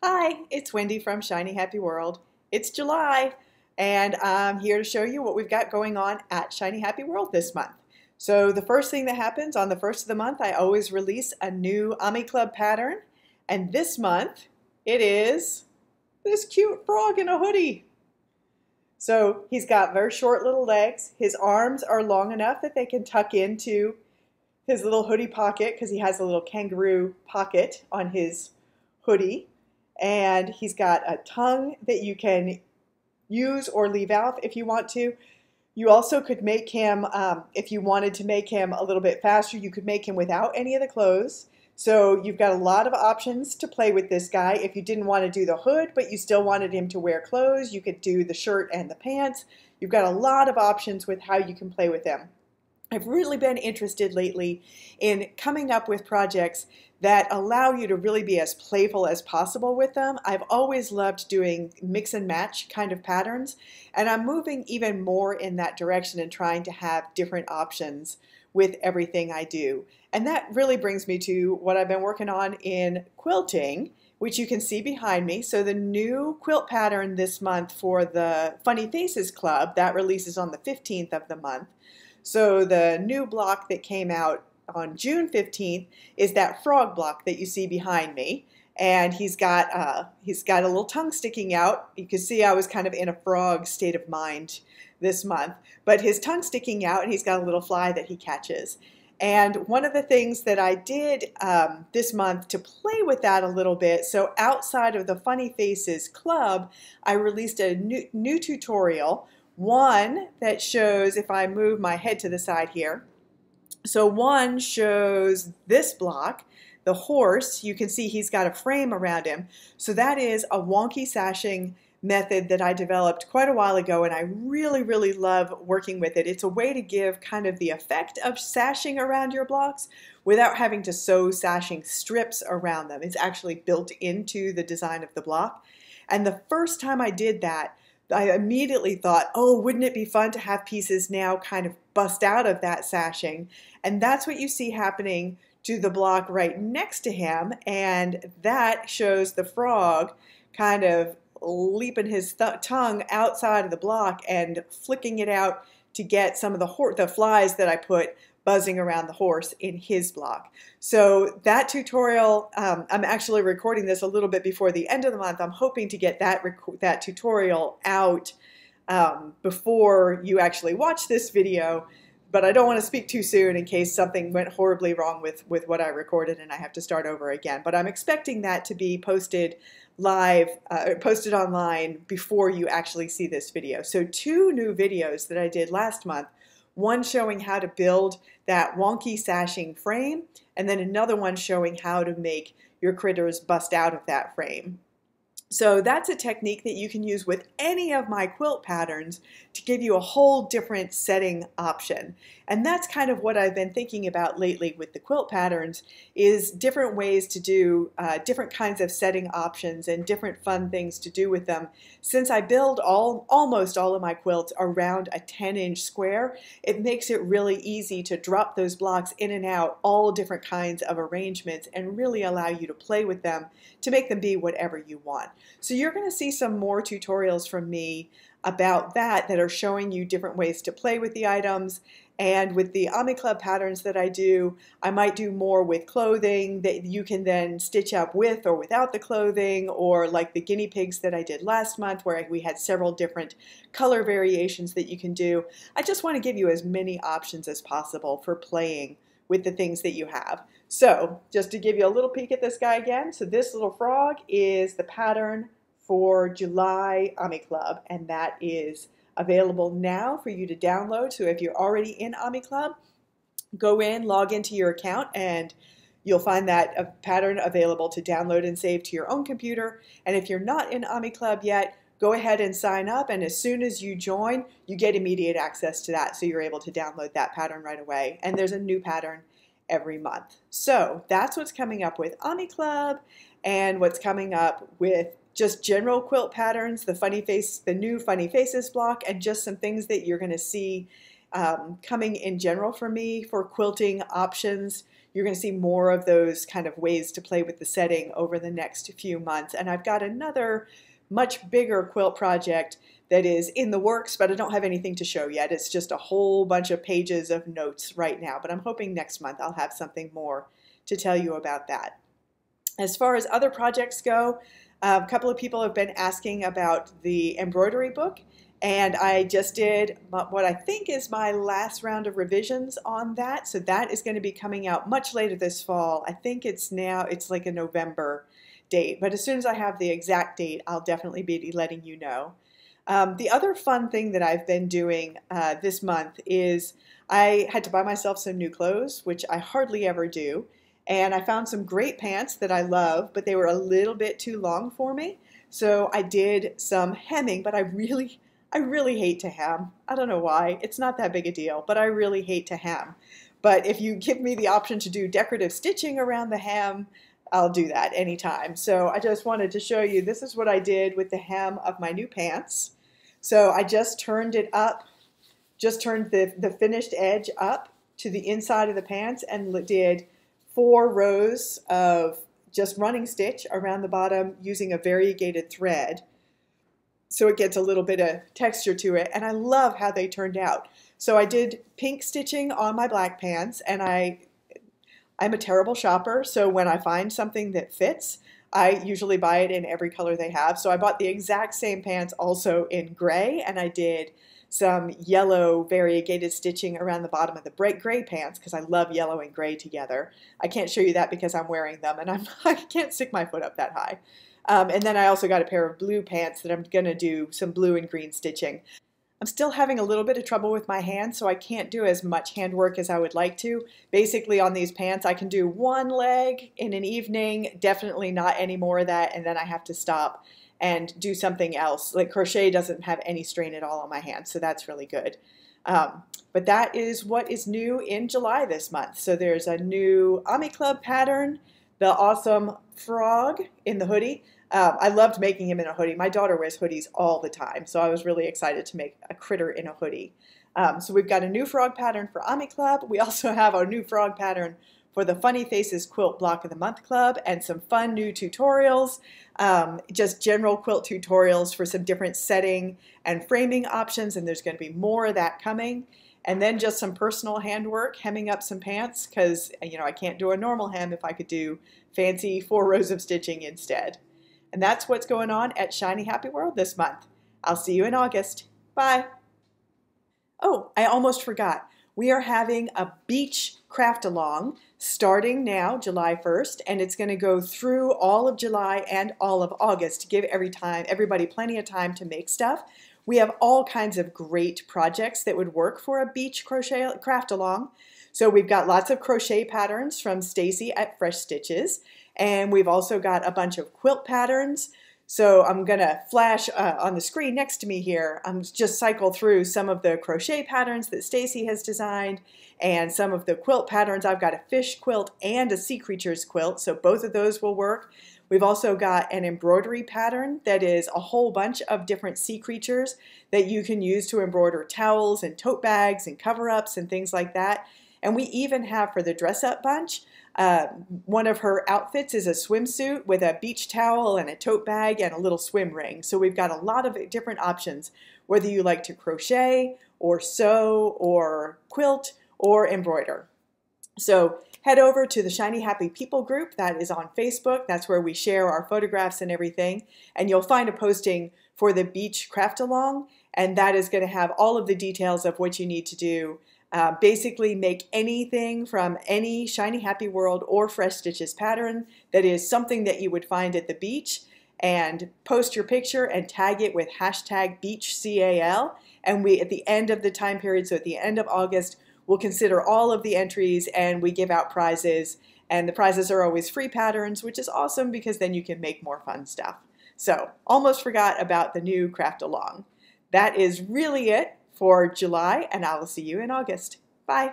Hi, it's Wendy from Shiny Happy World. It's July, and I'm here to show you what we've got going on at Shiny Happy World this month. So the first thing that happens on the first of the month, I always release a new Ami Club pattern, and this month it is this cute frog in a hoodie. So he's got very short little legs. His arms are long enough that they can tuck into his little hoodie pocket because he has a little kangaroo pocket on his hoodie. And he's got a tongue that you can use or leave out if you want to. You also could make him, if you wanted to make him a little bit faster, you could make him without any of the clothes. So you've got a lot of options to play with this guy. If you didn't want to do the hood, but you still wanted him to wear clothes, you could do the shirt and the pants. You've got a lot of options with how you can play with him. I've really been interested lately in coming up with projects that allow you to really be as playful as possible with them. I've always loved doing mix and match kind of patterns, and I'm moving even more in that direction and trying to have different options with everything I do. And that really brings me to what I've been working on in quilting, which you can see behind me. So the new quilt pattern this month for the Funny Faces Club, that releases on the 15th of the month. So the new block that came out on June 15th is that frog block that you see behind me. And he's got a little tongue sticking out. You can see I was kind of in a frog state of mind this month. But his tongue sticking out, and he's got a little fly that he catches. And one of the things that I did this month to play with that a little bit, so outside of the Funny Faces Club, I released a new tutorial. One that shows, if I move my head to the side here, so one shows this block, the horse. You can see he's got a frame around him. So that is a wonky sashing method that I developed quite a while ago, and I really, really love working with it. It's a way to give kind of the effect of sashing around your blocks without having to sew sashing strips around them. It's actually built into the design of the block. And the first time I did that, I immediately thought, oh, wouldn't it be fun to have pieces now kind of bust out of that sashing? And that's what you see happening to the block right next to him. And that shows the frog kind of leaping his tongue outside of the block and flicking it out to get some of the flies that I put buzzing around the horse in his block. So that tutorial, I'm actually recording this a little bit before the end of the month. I'm hoping to get that tutorial out before you actually watch this video, but I don't want to speak too soon in case something went horribly wrong with what I recorded and I have to start over again. But I'm expecting that to be posted live, posted online before you actually see this video. So two new videos that I did last month. One showing how to build that wonky sashing frame, and then another one showing how to make your critters bust out of that frame. So that's a technique that you can use with any of my quilt patterns to give you a whole different setting option. And that's kind of what I've been thinking about lately with the quilt patterns, is different ways to do different kinds of setting options and different fun things to do with them. Since I build almost all of my quilts around a 10-inch square, it makes it really easy to drop those blocks in and out, all different kinds of arrangements, and really allow you to play with them to make them be whatever you want. So you're going to see some more tutorials from me about that are showing you different ways to play with the items. And with the Ami Club patterns that I do, I might do more with clothing that you can then stitch up with or without the clothing, or like the guinea pigs that I did last month where we had several different color variations that you can do. I just want to give you as many options as possible for playing with the things that you have. So just to give you a little peek at this guy again, so this little frog is the pattern for July Ami Club, and that is available now for you to download. So if you're already in Ami Club, go in, log into your account, and you'll find that pattern available to download and save to your own computer. And if you're not in Ami Club yet, go ahead and sign up, and as soon as you join, you get immediate access to that, so you're able to download that pattern right away. And there's a new pattern every month. So that's what's coming up with Ami Club, and what's coming up with just general quilt patterns, the new Funny Faces block, and just some things that you're going to see coming in general for me for quilting options you're going to see more of those kind of ways to play with the setting over the next few months. And I've got another much bigger quilt project that is in the works, but I don't have anything to show yet. It's just a whole bunch of pages of notes right now, but I'm hoping next month I'll have something more to tell you about that. As far as other projects go, a couple of people have been asking about the embroidery book, and I just did what I think is my last round of revisions on that. So that is going to be coming out much later this fall. I think it's like a November date, but as soon as I have the exact date, I'll definitely be letting you know. The other fun thing that I've been doing this month is I had to buy myself some new clothes, which I hardly ever do. And I found some great pants that I love, but they were a little bit too long for me. So I did some hemming, but I really hate to hem. I don't know why. It's not that big a deal, but I really hate to hem. But if you give me the option to do decorative stitching around the hem, I'll do that anytime. So I just wanted to show you, this is what I did with the hem of my new pants. So I just turned it up, just turned the finished edge up to the inside of the pants and did 4 rows of just running stitch around the bottom using a variegated thread, so it gets a little bit of texture to it, and I love how they turned out. So I did pink stitching on my black pants, and I'm a terrible shopper, so when I find something that fits, I usually buy it in every color they have. So I bought the exact same pants also in gray, and I did some yellow variegated stitching around the bottom of the bright gray pants because I love yellow and gray together. I can't show you that because I'm wearing them and I can't stick my foot up that high. And then I also got a pair of blue pants that I'm going to do some blue and green stitching. I'm still having a little bit of trouble with my hands, so I can't do as much handwork as I would like to. Basically on these pants I can do one leg in an evening, definitely not any more of that, and then I have to stop and do something else. Like crochet doesn't have any strain at all on my hands, so that's really good. But that is what is new in July this month. So there's a new Ami Club pattern, the awesome frog in the hoodie. I loved making him in a hoodie. My daughter wears hoodies all the time, so I was really excited to make a critter in a hoodie. So we've got a new frog pattern for Ami Club. We also have our new frog pattern for the Funny Faces Quilt Block of the Month Club, and some fun new tutorials, just general quilt tutorials for some different setting and framing options, and there's going to be more of that coming. And then just some personal handwork, hemming up some pants, because I can't do a normal hem if I could do fancy 4 rows of stitching instead. And that's what's going on at Shiny Happy World this month. I'll see you in August. Bye. Oh, I almost forgot. We are having a beach craft along starting now, July 1st, and it's going to go through all of July and all of August to give everybody plenty of time to make stuff. We have all kinds of great projects that would work for a beach crochet craft along. So we've got lots of crochet patterns from Stacy at Fresh Stitches, and we've also got a bunch of quilt patterns. So I'm going to flash on the screen next to me here. I'm just cycle through some of the crochet patterns that Stacy has designed and some of the quilt patterns. I've got a fish quilt and a sea creatures quilt, so both of those will work. We've also got an embroidery pattern that is a whole bunch of different sea creatures that you can use to embroider towels and tote bags and cover-ups and things like that. And we even have, for the dress-up bunch, one of her outfits is a swimsuit with a beach towel and a tote bag and a little swim ring. So we've got a lot of different options, whether you like to crochet or sew or quilt or embroider. So head over to the Shiny Happy People group that is on Facebook. That's where we share our photographs and everything. And you'll find a posting for the beach craft along, and that is going to have all of the details of what you need to do. Basically make anything from any Shiny Happy World or Fresh Stitches pattern that is something that you would find at the beach, and post your picture and tag it with hashtag BeachCAL. And we, at the end of the time period, so at the end of August, we'll consider all of the entries and we give out prizes. And the prizes are always free patterns, which is awesome because then you can make more fun stuff. So almost forgot about the new craft along. That is really it for July, and I will see you in August. Bye.